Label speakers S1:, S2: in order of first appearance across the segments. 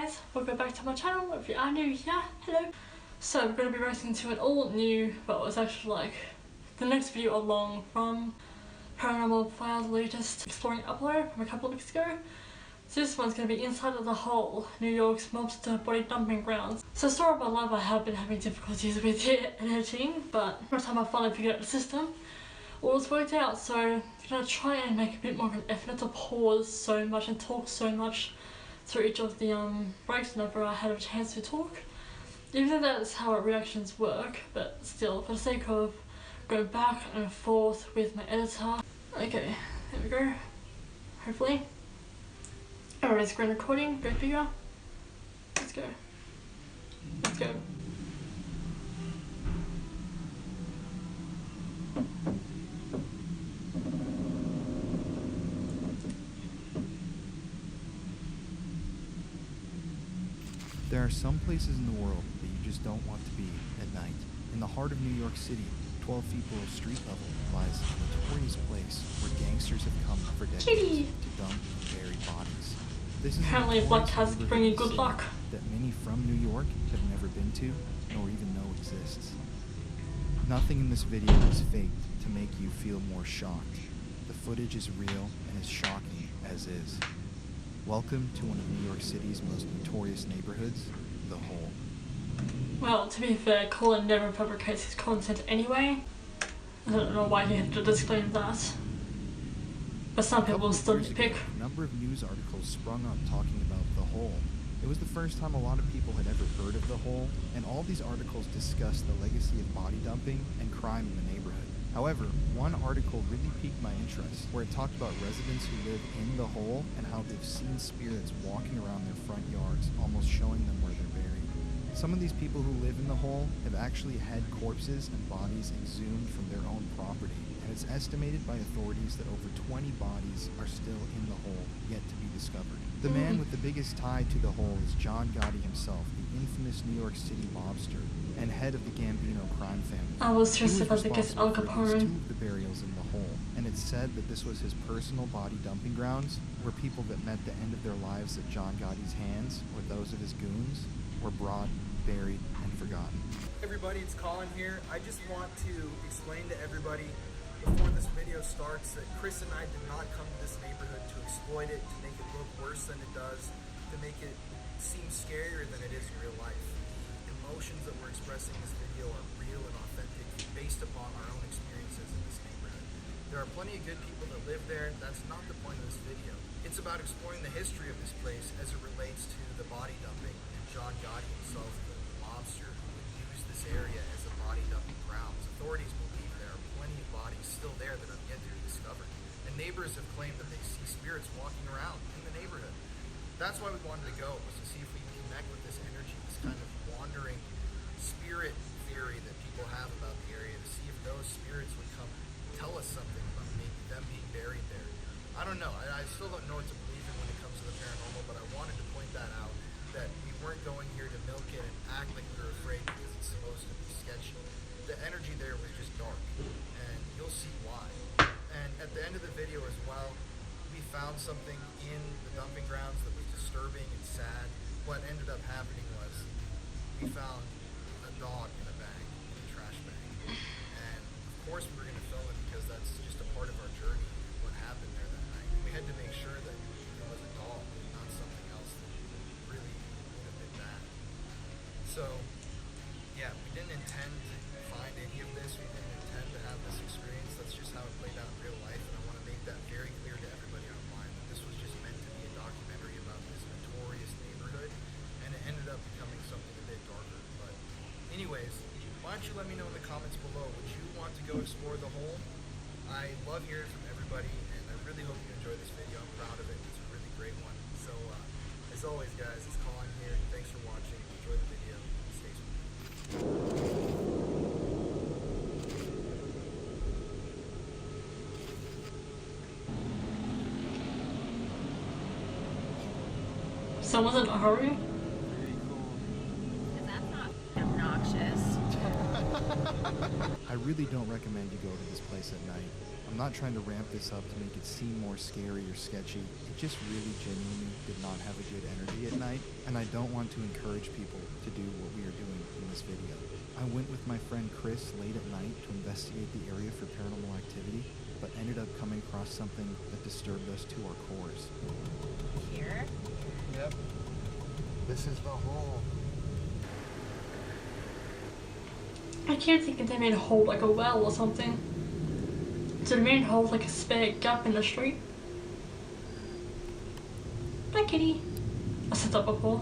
S1: guys, welcome back to my channel. If you are new here, hello. So I'm going to be reacting to an all new, well it's actually like the next video along from Paranormal Files latest exploring upload from a couple of weeks ago. So this one's going to be inside of the hole, New York's monster body dumping grounds. So story of my life, I have been having difficulties with editing, but every time I finally figured out the system, all was worked out. So I'm going to try and make a bit more of an effort to pause so much and talk so much through each of the breaks whenever I had a chance to talk. Even though that's how our reactions work, but still, for the sake of going back and forth with my editor. Okay, there we go. Hopefully. Alright, screen recording, go figure. Let's go. Let's go.
S2: There are some places in the world that you just don't want to be at night. In the heart of New York City, 12 feet below street level, lies a notorious place where gangsters have come for decades to dump and bury bodies. This is
S1: apparently black cats bringing good luck
S2: that many from New York have never been to, nor even know exists. Nothing in this video is faked to make you feel more shocked. The footage is real and as shocking as is. Welcome to one of New York City's most notorious neighborhoods, The Hole.
S1: Well, to be fair, Colin never fabricates his content anyway. I don't know why he had to disclaim that. But some people still nitpick.
S2: A number of news articles sprung up talking about The Hole. It was the first time a lot of people had ever heard of The Hole, and all these articles discussed the legacy of body dumping and crime in the neighborhood. However, one article really piqued my interest, where it talked about residents who live in The Hole and how they've seen spirits walking around their front yards, almost showing them where they're buried. Some of these people who live in The Hole have actually had corpses and bodies exhumed from their own property, and it's estimated by authorities that over 20 bodies are still in The Hole, yet to be discovered. The man with the biggest tie to The Hole is John Gotti himself, the infamous New York City mobster and head of the Gambino crime family.
S1: I was just about to guess Al Capone.
S2: Two of the burials in The Hole, and it's said that this was his personal body dumping grounds, where people that met the end of their lives at John Gotti's hands, or those of his goons, were brought, buried, and forgotten.
S3: Hey everybody, it's Colin here. I just want to explain to everybody before this video starts that Chris and I did not come to this neighborhood to exploit it, to make it look worse than it does, to make it seem scarier than it is in real life. The emotions that we're expressing in this video are real and authentic, based upon our own experiences in this neighborhood. There are plenty of good people that live there. That's not the point of this video. It's about exploring the history of this place as it relates to the body dumping and John Gotti himself, the mobster who would use this area as a body dumping grounds. Authorities believe there are plenty of bodies still there that have yet to be discovered, and neighbors have claimed that they see spirits walking around in the neighborhood. That's why we wanted to go, was to see if we can connect with this energy, this kind of wandering spirit theory that people have about the area, to see if those spirits would come tell us something about maybe them being buried there. I don't know, I still don't know what to believe in when it comes to the paranormal, but I wanted to point that out, that we weren't going here to milk it and act like we were afraid because it's supposed to be sketchy. The energy there was just dark, and you'll see why. And at the end of the video as well, we found something in the dumping grounds that was disturbing and sad. What ended up happening was we found a dog in a bag, in a trash bag. And of course we were going to film it because that's just a part of our journey, what happened there that night. We had to make sure that it was a dog, not something else that really would have been bad. So yeah, we didn't intend to find any of this. We didn't intend to have this experience. That's just how it played out in real life, and I want to make that very clear to everybody online that this was just meant to be a documentary about this notorious neighborhood, and it ended up becoming something a bit darker. But anyways, why don't you let me know in the comments below, would you want to go explore The Hole? I love hearing from everybody, and I really hope you enjoy this video. I'm proud of it. It's a really great one. So as always guys, it's Colin here. Thanks for watching. Enjoy the video. Stay tuned.
S1: Someone's in a hurry?
S4: That's not obnoxious.
S2: I really don't recommend you go to this place at night. I'm not trying to ramp this up to make it seem more scary or sketchy. It just really genuinely did not have a good energy at night, and I don't want to encourage people to do what we are doing in this video. I went with my friend Chris late at night to investigate the area for paranormal activity, but ended up coming across something that disturbed us to our cores.
S4: Here?
S3: Yep. This is the hole.
S1: I can't think if they made a hole like a well or something. So the main hole like a spare gap in the street. Hi kitty. I said that before.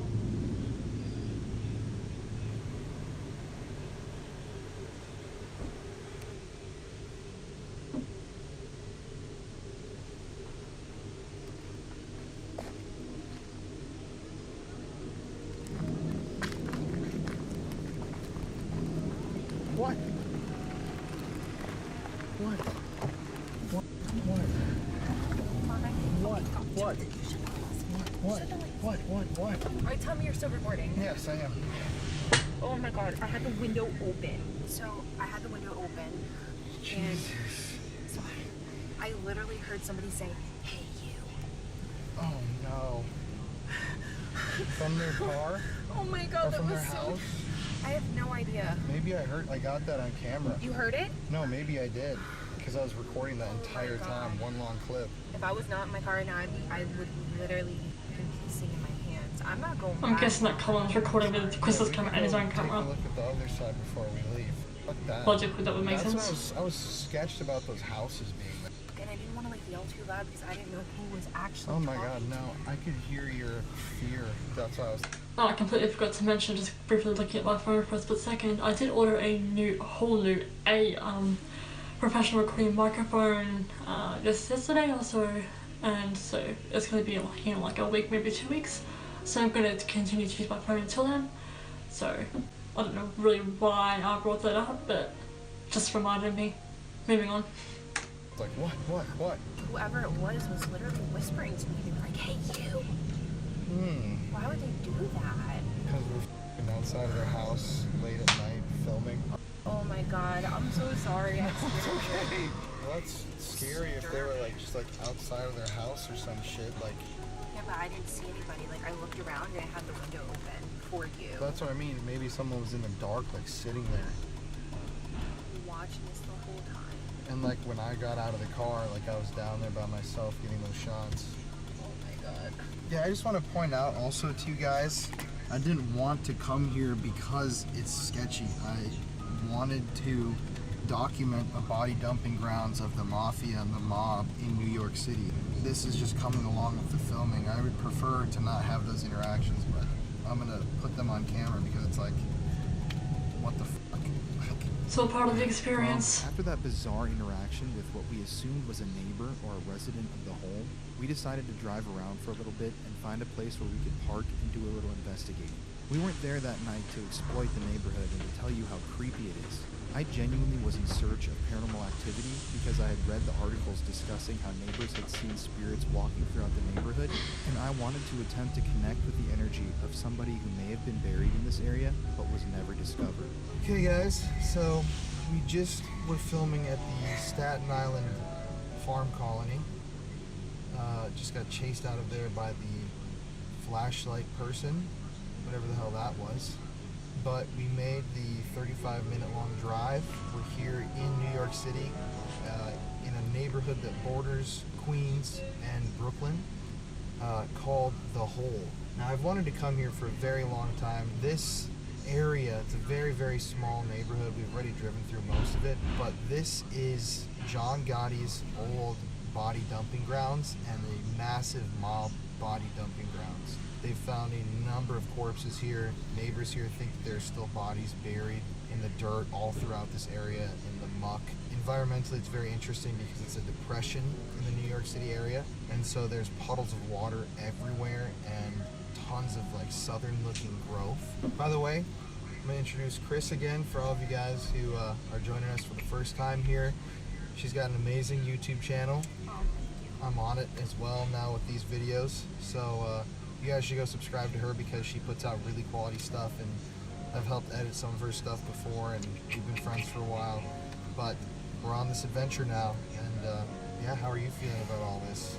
S3: What? What? What? What?
S4: Alright, tell me you're still recording.
S3: Yes, I am.
S4: Oh my god, I had the window open. So, I had the window open.
S3: Jesus.
S4: And so I literally heard somebody say, "Hey, you."
S3: Oh no. From their car?
S4: Oh my
S3: Or
S4: god, that
S3: from
S4: was
S3: their
S4: so...
S3: house?
S4: I have no idea.
S3: Maybe I got that on camera.
S4: You heard it?
S3: No, maybe I did. Because I was recording that entire time, one long clip.
S4: If I was not in my car now, I would literally be pissing in my hands. I'm not going
S1: I'm
S4: back.
S1: guessing that Colin's recording with Chris's
S3: We
S1: camera
S3: can
S1: and his
S3: go
S1: own
S3: Take a
S1: camera.
S3: look at the other side before we leave. Fuck that.
S1: Logically that would make
S3: That's
S1: sense.
S3: what I was sketched about those houses being there.
S4: And I didn't want to like yell too loud because I didn't know who was actually
S3: Oh my
S4: talking.
S3: god, no. I could hear your fear. That's why I was...
S1: Oh, I completely forgot to mention, just briefly looking at my phone for a split second, I did order a whole new professional recording microphone just yesterday or so, and so it's going to be here in like a week, maybe 2 weeks, so I'm going to continue to use my phone until then. So I don't know really why I brought that up, but just reminded me. Moving on.
S3: Like, what?
S4: Whoever it was literally whispering to me. They were like, "Hey, you." Why would they do that?
S3: Because we're f***ing outside of their house late at night filming.
S4: Oh my god, I'm so sorry. I scared you.
S3: Okay. Well, that's scary if they were like just like outside of their house or some shit. Like,
S4: Yeah, but I didn't see anybody. Like, I looked around and I had the window open for you.
S3: that's what I mean. Maybe someone was in the dark, like sitting there.
S4: Watching this the whole time.
S3: And like when I got out of the car, like I was down there by myself getting those shots.
S4: Oh my god.
S3: Yeah, I just want to point out also to you guys, I didn't want to come here because it's sketchy. I wanted to document the body dumping grounds of the mafia and the mob in New York City. This is just coming along with the filming. I would prefer to not have those interactions, but I'm gonna put them on camera because it's like, what the fuck?
S1: So part of the experience.
S2: After that bizarre interaction with what we assumed was a neighbor or a resident of the home, we decided to drive around for a little bit and find a place where we could park and do a little investigating. We weren't there that night to exploit the neighborhood and to tell you how creepy it is. I genuinely was in search of paranormal activity because I had read the articles discussing how neighbors had seen spirits walking throughout the neighborhood, and I wanted to attempt to connect with the energy of somebody who may have been buried in this area but was never discovered.
S3: Okay guys, so we just were filming at the Staten Island farm colony. Just got chased out of there by the flashlight person, whatever the hell that was. But we made the 35-minute long drive. We're here in New York City, in a neighborhood that borders Queens and Brooklyn, called The Hole. Now I've wanted to come here for a very long time. This area, it's a very, very small neighborhood. We've already driven through most of it, but this is John Gotti's old body dumping grounds and a massive mob body dumping grounds. They've found a number of corpses here. Neighbors here think that there's still bodies buried in the dirt all throughout this area, in the muck. Environmentally, it's very interesting because it's a depression in the New York City area, and so there's puddles of water everywhere and tons of like southern looking growth. By the way, I'm gonna introduce Chris again for all of you guys who are joining us for the first time here. She's got an amazing YouTube channel. I'm on it as well now with these videos, so you guys should go subscribe to her because she puts out really quality stuff, and I've helped edit some of her stuff before and we've been friends for a while. But we're on this adventure now, and
S2: And yeah, how are you feeling about all this?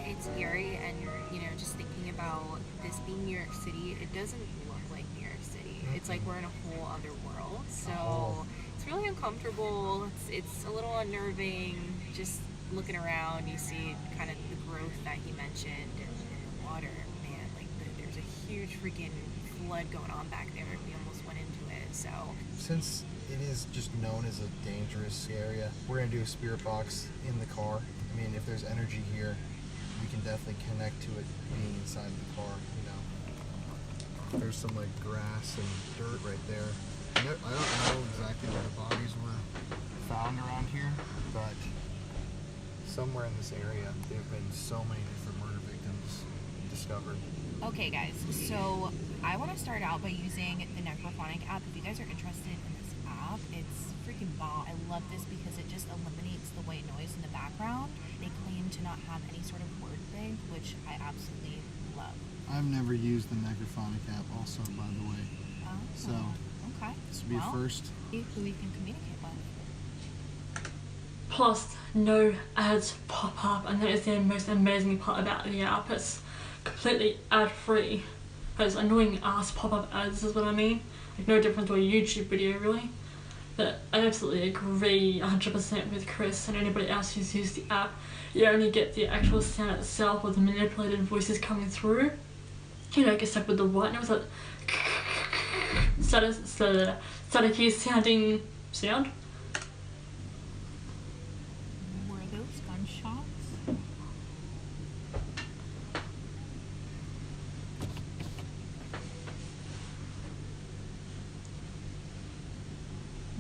S4: It's eerie, and you know, just thinking about this being New York City, it doesn't look like New York City. It's like we're in a whole other world. So it's really uncomfortable. It's a little unnerving. Just looking around, you see kind of the growth that he mentioned in the water. Man, like there's a huge freaking flood going on back there. We almost went into it. So
S2: Since it is just known as a dangerous area, we're gonna do a spirit box in the car. I mean, if there's energy here, we can definitely connect to it being inside the car, you know. There's some like grass and dirt right there. I don't know exactly where the bodies were found around here, but somewhere in this area, there have been so many different murder victims discovered.
S4: okay, guys. So I want to start out by using the Necrophonic app. If you guys are interested in this app, it's freaking bomb. I love this because it just eliminates the white noise in the background. They claim to not have any sort of word bank, which I absolutely love.
S2: I've never used the Necrophonic app also, by the way. So
S4: Okay.
S2: this would be a first.
S4: See who we can communicate with.
S1: Plus, no ads pop up, and that is the most amazing part about the app. It's completely ad-free. Those annoying ass pop-up ads is what I mean. Like no different to a YouTube video, really. But I absolutely agree 100% with Chris and anybody else who's used the app. You only get the actual sound itself with the manipulated voices coming through. You don't get stuck with the white noise, that staticky sounding sound.
S4: Were those gunshots?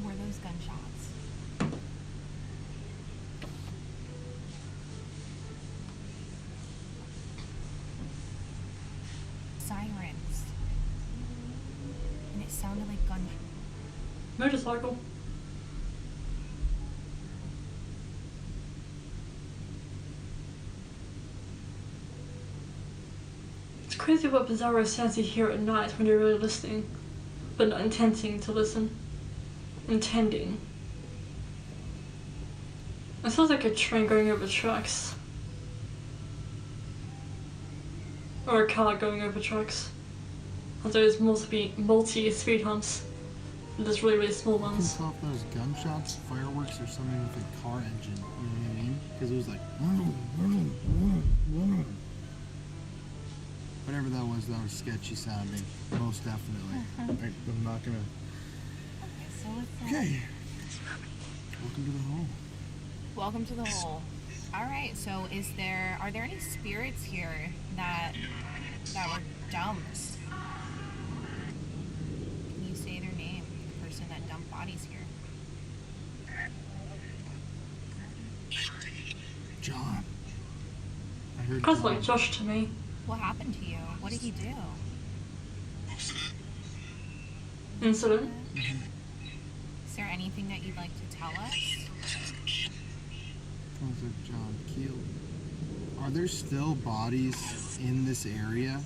S4: Were those gunshots? Sirens. And it sounded like gun.
S1: Motorcycle. It's crazy what bizarro sounds you hear at night when you're really listening, but not intending to listen. Intending. It sounds like a train going over tracks. Or a car going over tracks. Or those multi-speed humps. There's really, really small
S2: I can
S1: ones.
S2: tell if those gunshots, fireworks, or something with a car engine. You know what I mean? Because it was like, whatever that was sketchy sounding. Most definitely. I'm not gonna.
S4: Okay, so let's
S2: Okay. Welcome to the hole.
S4: Welcome to the hole. All right. So, are there any spirits here that were dumped? Can you say their name? The person that dumped bodies here.
S2: John. I heard
S1: Sounds
S2: John.
S1: like Josh to me.
S4: What happened to you? What did he do?
S1: Incident.
S4: Is there anything that you'd like to tell us?
S2: Sounds like John killed. Are there still bodies in this area?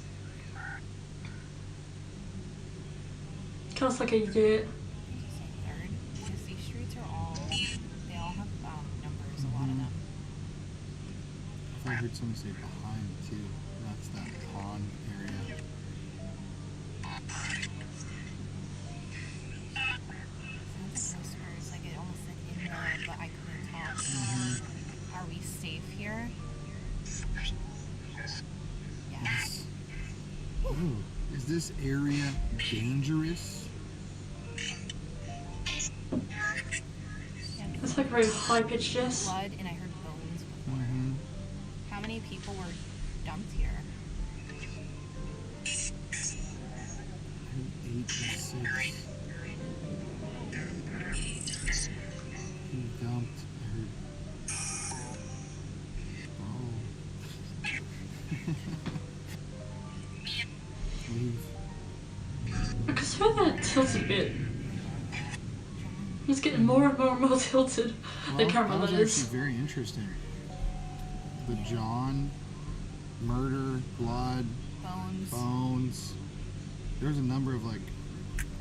S1: Sounds like a yeah.
S4: Third, because these streets are they all have numbers, a lot of them.
S2: I thought I heard someone say behind too. That's that pond area.
S4: Sounds like whispers, like it almost said in there, but I couldn't tell. Are we safe here? Yes.
S2: Ooh, is this area dangerous?
S1: It's like very high pitched yes.
S4: Blood, and I heard bones before.
S2: Mm-hmm.
S4: How many people were dumped here?
S2: I heard 8 and 6. He dumped. I heard. Oh. Leave.
S1: I can swear that tilts a bit. It's getting more and more and more tilted. The
S2: Well,
S1: camera,
S2: that
S1: that
S2: was
S1: is.
S2: actually very interesting. The John, murder, blood,
S4: Bones.
S2: bones. There's a number of like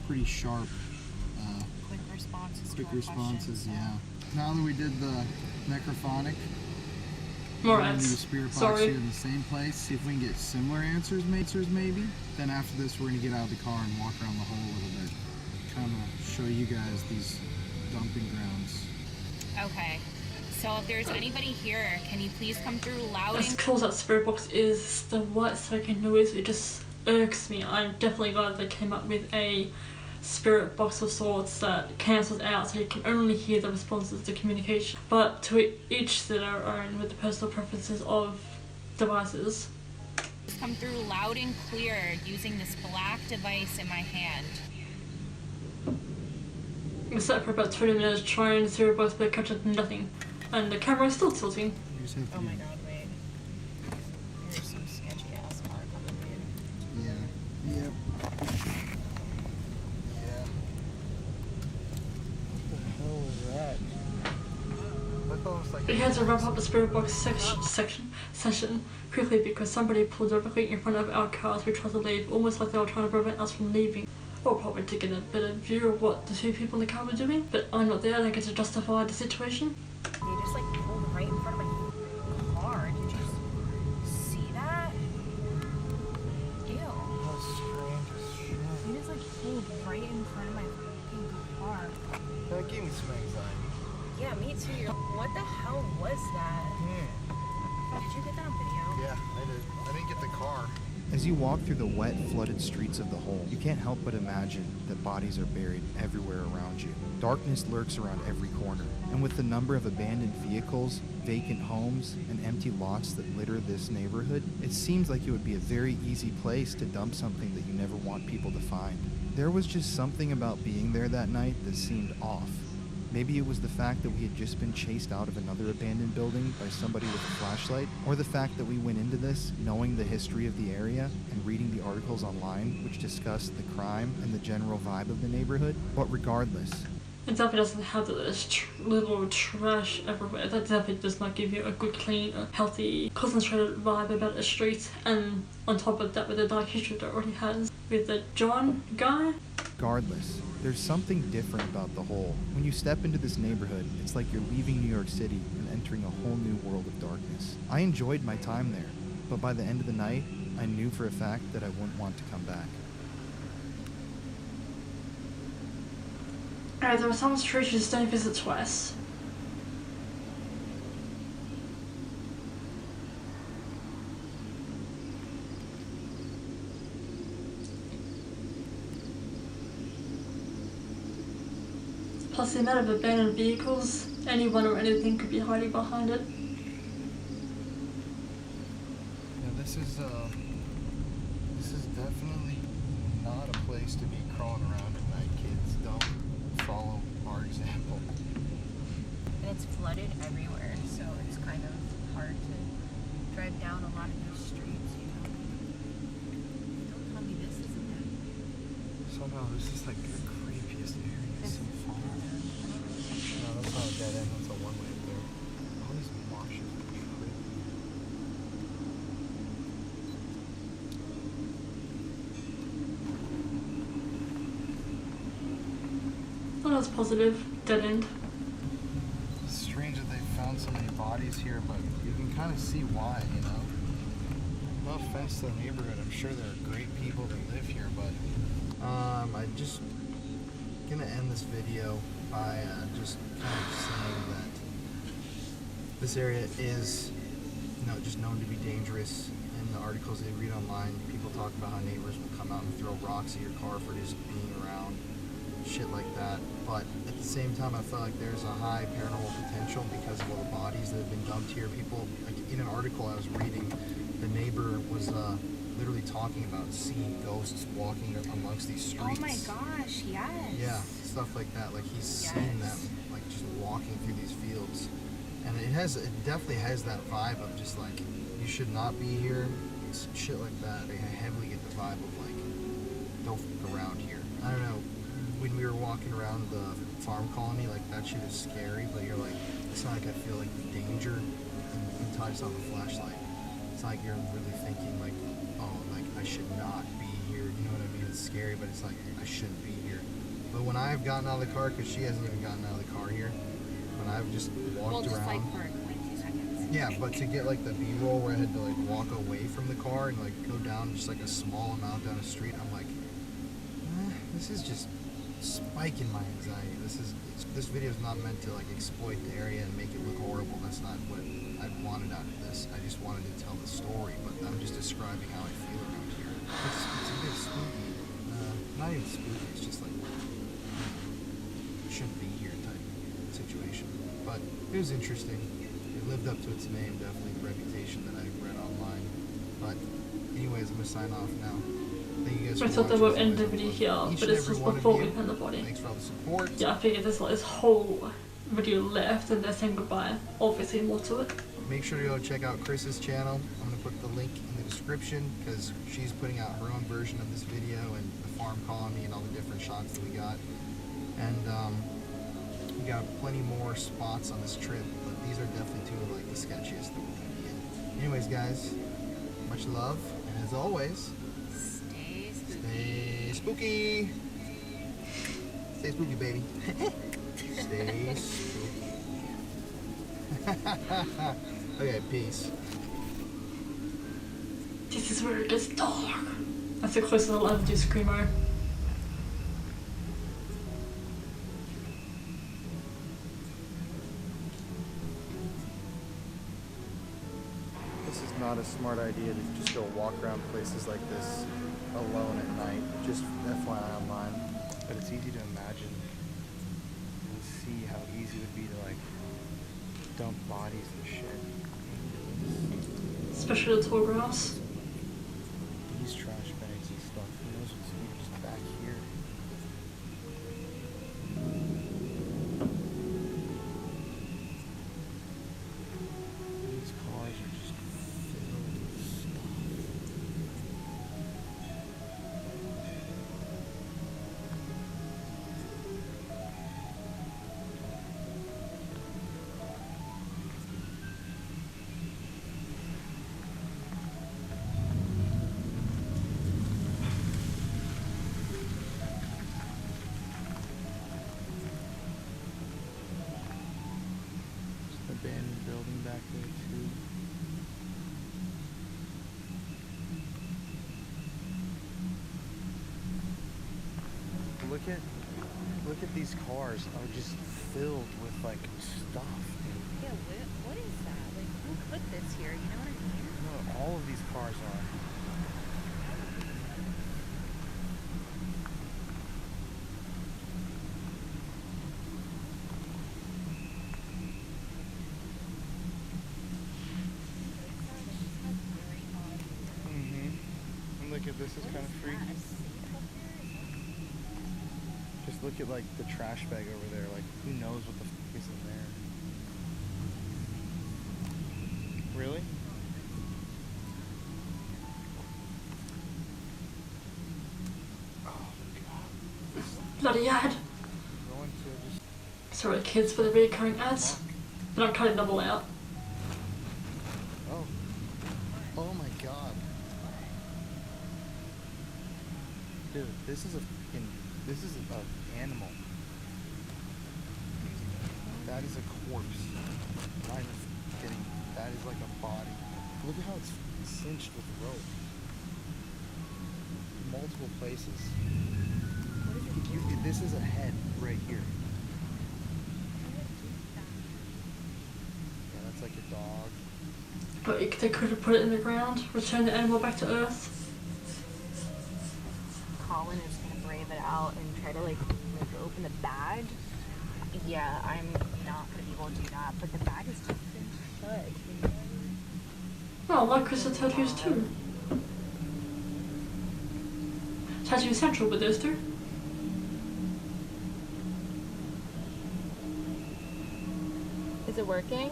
S2: pretty sharp,
S4: Quick responses.
S2: quick
S4: to our
S2: responses.
S4: questions, so-
S2: Yeah. Now that we did the necrophonic.
S1: More
S2: We're gonna do
S1: ads.
S2: a spirit box
S1: Sorry.
S2: here in the same place. See if we can get similar answers maybe. Then after this, we're gonna get out of the car and walk around the hole a little bit. Kind of show you guys these dumping grounds.
S4: Okay. So if there's anybody here, can you please come through loud
S1: As
S4: and
S1: cool as that spirit box is, the white smoking noise, it just irks me. I'm definitely glad they came up with a spirit box of sorts that cancels out so you can only hear the responses to communication. But to each their own with the personal preferences of devices.
S4: come through loud and clear using this black device in my hand?
S1: We sat for about 20 minutes trying to see both, but captured nothing. And the camera is still tilting.
S4: Oh my god, wait. There's some sketchy ass art coming in.
S2: Yeah. Yep. Yeah. What the hell is that? Look almost like
S1: We had to wrap up the spirit box session quickly because somebody pulled directly in front of our car as we tried to leave, almost like they were trying to prevent us from leaving. Or probably to get a better view of what the two people in the car were doing, but I'm not there, I don't get to justify the situation.
S4: They just like pulled right in front of my car. Did you see that? Ew.
S2: How strange as shit.
S4: They just like pulled right in front of my fucking car.
S2: That gave me some anxiety.
S4: Yeah, me too. What the hell was that? Did you get that on video?
S2: Yeah, I did. I didn't get the car.
S5: As you walk through the wet, flooded streets of the hole, you can't help but imagine that bodies are buried everywhere around you. Darkness lurks around every corner, and with the number of abandoned vehicles, vacant homes, and empty lots that litter this neighborhood, it seems like it would be a very easy place to dump something that you never want people to find. There was just something about being there that night that seemed off. Maybe it was the fact that we had just been chased out of another abandoned building by somebody with a flashlight, or the fact that we went into this knowing the history of the area and reading the articles online which discussed the crime and the general vibe of the neighborhood. But regardless,
S1: It definitely doesn't have this little trash everywhere. That definitely does not give you a good, clean, healthy, concentrated vibe about a street. And on top of that, with the dark history that it already has with the John guy.
S5: Regardless, there's something different about the hole. When you step into this neighborhood, it's like you're leaving New York City and entering a whole new world of darkness. I enjoyed my time there, but by the end of the night, I knew for a fact that I wouldn't want to come back.
S1: Alright, there are some streets you just don't visit twice. Plus the amount of abandoned vehicles, anyone or anything could be hiding behind it.
S2: Yeah, this is definitely not a place to be crawling around at night, kids. Don't follow our example.
S4: And it's flooded everywhere, so it's kind of hard to drive down a lot of those streets, you know. Don't tell me this isn't it.
S2: Somehow this is like the creepiest area so far. No, that's not a dead end, that's a one-way up there. All these marshes are creepy.
S1: Oh, that's positive. Dead end.
S2: It's strange that they found so many bodies here, but you can kind of see why, you know? No offense to the neighborhood, I'm sure there are great people that live here, but I'm just gonna end this video by just kind of saying that this area is, you know, just known to be dangerous. In the articles they read online, people talk about how neighbors will come out and throw rocks at your car for just being around, shit like that. But at the same time, I feel like there's a high paranormal potential because of all the bodies that have been dumped here. People, like in an article I was reading, the neighbor was literally talking about seeing ghosts walking amongst these streets.
S4: Oh my gosh, yes.
S2: Yeah, stuff like that. Like he's seen them, like just walking through these fields, and it definitely has that vibe of just like you should not be here. It's shit like that. They heavily get the vibe of like don't fuck around here. I don't know. When we were walking around the farm colony, like that shit is scary, but you're like, it's not like I feel like the danger until I saw the flashlight. It's not like you're really thinking like, oh, like I should not be here. You know what I mean? It's scary, but it's like I shouldn't be here. But when I've gotten out of the car, because she hasn't even gotten out of the car here,
S5: when I've just walked
S4: Well, just
S5: around.
S4: like for like 2 seconds.
S5: Yeah, but to get like the B-roll where I had to like walk away from the car and like go down just like a small amount down a street, I'm like, this is just spiking my anxiety. This video is not meant to like exploit the area and make it look horrible. That's not what I wanted out of this. I just wanted to tell the story, but I'm just describing how I feel around here. It's a bit spooky. Not even spooky. It's just like shouldn't be here type situation. But it was interesting. It lived up to its name, definitely the reputation that I read online. But anyways, I'm gonna sign off now. Thank you guys
S1: I
S5: for
S1: thought that
S5: watching.
S1: would end the video here,
S5: Each
S1: but
S5: and
S1: it's
S5: every
S1: just
S5: one of
S1: before
S5: you.
S1: we end the body.
S5: Thanks for all the support.
S1: Yeah, I figured there's like this whole video left and they're saying goodbye. Obviously more to it.
S5: Make sure to go check out Chris's channel. I'm going to put the link in the description because she's putting out her own version of this video and the farm colony and all the different shots that we got. And we got plenty more spots on this trip, but these are definitely two of like the sketchiest that we're going to be in. Anyways, guys, much love, and as always,
S4: Stay spooky.
S5: stay spooky. Stay spooky, baby. Stay spooky. Okay, peace.
S1: This is where it gets dark. That's the closest I'll ever do Screamo.
S2: This is not a smart idea to just go walk around places like this alone at night. Just FYI online. But it's easy to imagine and see how easy it would be to like dump bodies and shit.
S1: Especially the tour grass.
S2: These trash bags and stuff. Who knows what's just back here? These cars are just filled with stuff. Abandoned building back there too. Look at these cars are just filled with like stuff.
S4: Yeah, what is that? Like, who put this here? You know what I mean?
S2: No, all of these cars are. And look at this is kind of freaky. Just look at like the trash bag over there. Like who knows what the f is in there? Really? Oh god.
S1: Bloody ad.
S2: I'm going to just.
S1: Sorry kids for the recurring ads. They're not cutting them all out.
S2: Oh. Oh my god. Dude, this is a fucking. This is an animal. That is a corpse. Not even kidding. That is like a body. Look at how it's cinched with rope. Multiple places. This is a head right here. Yeah, that's like a dog.
S1: But they could have put it in the ground, return the animal back to Earth.
S4: Colin is gonna brave it out and try to like open the bag. Yeah, I'm not gonna be able to do that, but the bag is just shut.
S1: Oh, like Chris had tattoos too. Tattoo Central with those two.
S4: Is it working?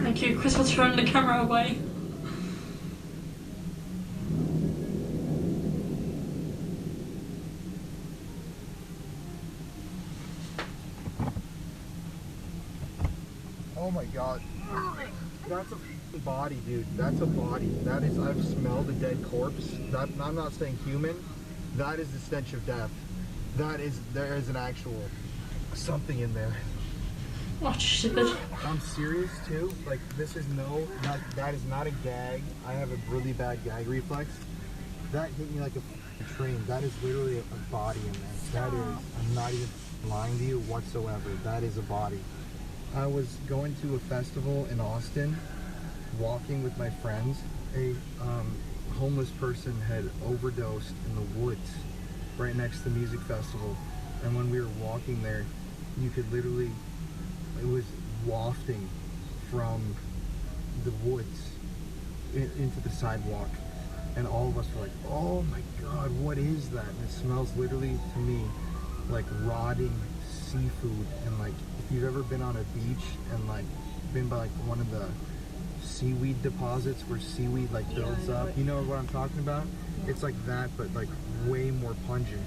S1: Thank you, Chris, for turning the camera away.
S5: Oh my god. That's a body, dude. That's a body. That is, I've smelled a dead corpse. That, I'm not saying human. That is the stench of death. That is, there is an actual something in there.
S1: Oh, stupid.
S5: I'm serious too. Like, this is that is not a gag. I have a really bad gag reflex. That hit me like a train. That is literally a body in there. That is, I'm not even lying to you whatsoever. That is a body. I was going to a festival in Austin, walking with my friends. A homeless person had overdosed in the woods right next to the music festival. And when we were walking there, you could literally, it was wafting from the woods into the sidewalk. And all of us were like, oh my god, what is that? And it smells literally to me like rotting seafood. And like, if you've ever been on a beach and like been by like one of the seaweed deposits where seaweed like builds up, you know what I'm talking about? It's like that, but like way more pungent.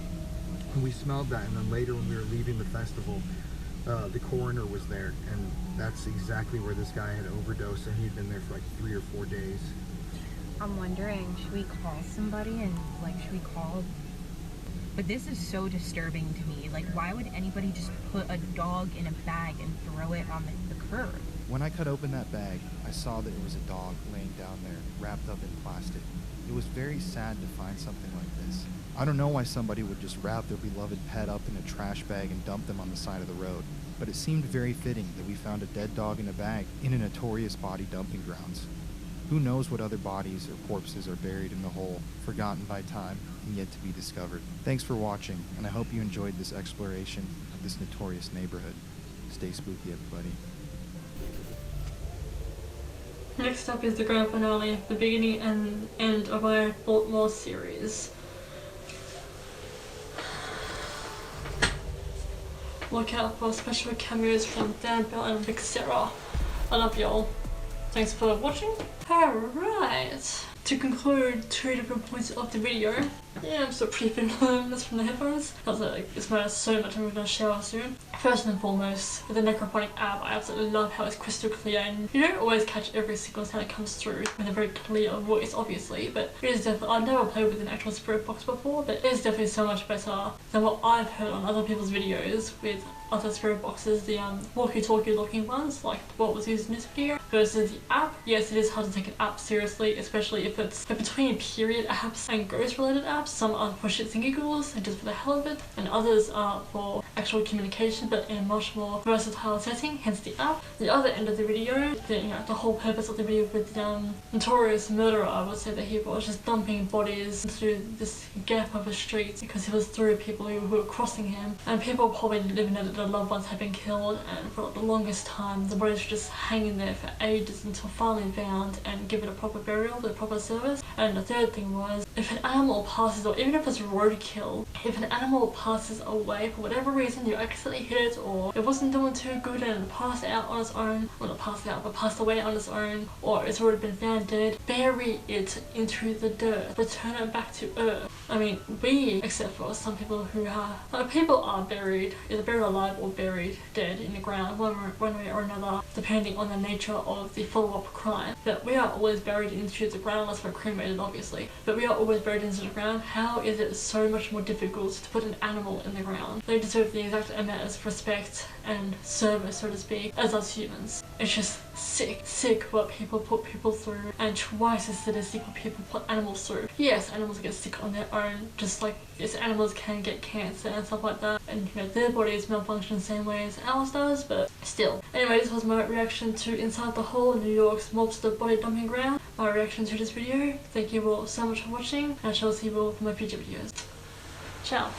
S5: And we smelled that, and then later when we were leaving the festival, the coroner was there, and that's exactly where this guy had overdosed, and he'd been there for like 3 or 4 days.
S4: I'm wondering, should we call somebody and like, should we call? But this is so disturbing to me. Like, why would anybody just put a dog in a bag and throw it on the curb?
S2: When I cut open that bag, I saw that it was a dog laying down there, wrapped up in plastic. It was very sad to find something like this. I don't know why somebody would just wrap their beloved pet up in a trash bag and dump them on the side of the road, but it seemed very fitting that we found a dead dog in a bag in a notorious body dumping grounds. Who knows what other bodies or corpses are buried in the hole, forgotten by time, and yet to be discovered. Thanks for watching, and I hope you enjoyed this exploration of this notorious neighborhood. Stay spooky, everybody.
S1: Next up is the grand finale, the beginning and end of our Baltimore series. Look out for special cameos from Dan Bell and Vic Sarah. I love y'all. Thanks for watching. Alright, to conclude 2 different points of the video. Yeah, I'm still pretty feeling this from the headphones. Because it smells so much, I'm gonna shower soon. First and foremost, with the Necrophonic app, I absolutely love how it's crystal clear, and you don't always catch every single sound that comes through with a very clear voice, obviously, but it is definitely, I've never played with an actual spirit box before, but it is definitely so much better than what I've heard on other people's videos with other spirit boxes, the walkie-talkie looking ones, like what was used in this video, versus the app. Yes, it is hard to take an app seriously, especially if it's between period apps and ghost related apps. Some are for shits and giggles and just for the hell of it, and others are for actual communication but in a much more versatile setting, hence the app. The other end of the video, the whole purpose of the video with the notorious murderer, I would say that he was just dumping bodies through this gap of a street because he was through people who were crossing him, and people probably living in it, their loved ones had been killed, and for the longest time the bodies were just hanging there for ages until finally found and given a proper burial with a proper service. And the third thing was, if an animal passes, or even if it's roadkill, if an animal passes away for whatever reason, you accidentally hit it, or it wasn't doing too good and it passed out on its own, or not passed out but passed away on its own, or it's already been found dead, bury it into the dirt, return it back to earth. I mean, we, except for some people who are, people are buried, either buried alive or buried dead in the ground, one way or another, depending on the nature of the follow-up crime. But we are always buried into the ground, unless we're cremated obviously, but we are always buried into the ground. How is it so much more difficult to put an animal in the ground? They deserve the exact amount of respect and service, so to speak, as us humans. It's just sick what people put people through, and twice as sadistic what people put animals through. Yes, animals get sick on their own, just like yes, animals can get cancer and stuff like that, and their bodies malfunction the same way as ours does, but still. Anyway, this was my reaction to Inside the Hole, New York's monster body dumping ground. My reaction to this video. Thank you all so much for watching, and I shall see you all for my future videos. Ciao.